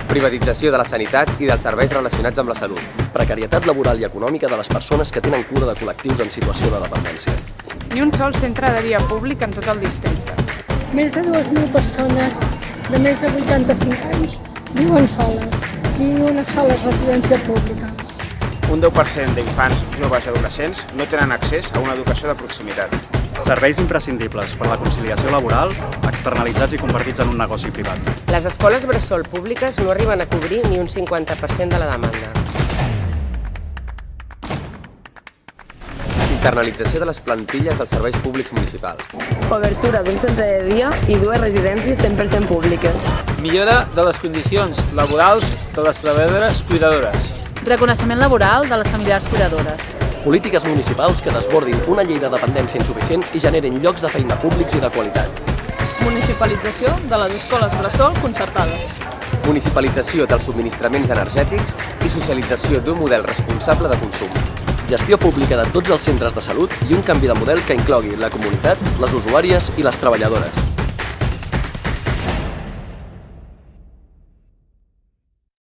privatització de la sanitat i dels serveis relacionats amb la salut, precarietat laboral i econòmica de les persones que tenen cura de col·lectius en situació de dependència. Ni un sol centre de dia públic en tot el districte. Més de 2.000 persones de més de 85 anys viuen soles, ni una sola residència pública. Un 10% d'infants, joves i adolescents no tenen accés a una educació de proximitat. Serveis imprescindibles per a la conciliació laboral, externalitzats i convertits en un negoci privat. Les escoles bressol públiques no arriben a cobrir ni un 50% de la demanda. internalització de les plantilles dels serveis públics municipals, obertura d'un centre de dia i dues residències 100% públiques. Millora de les condicions laborals de les treballadores cuidadores. Reconeixement laboral de les familiars cuidadores. Polítiques municipals que desbordin una llei de dependència insuficient i generin llocs de feina públics i de qualitat. Municipalització de les escoles bressol concertades. Municipalització dels subministraments energètics i socialització d'un model responsable de consum. Gestió pública de tots els centres de salut i un canvi de model que inclogui la comunitat, les usuàries i les treballadores.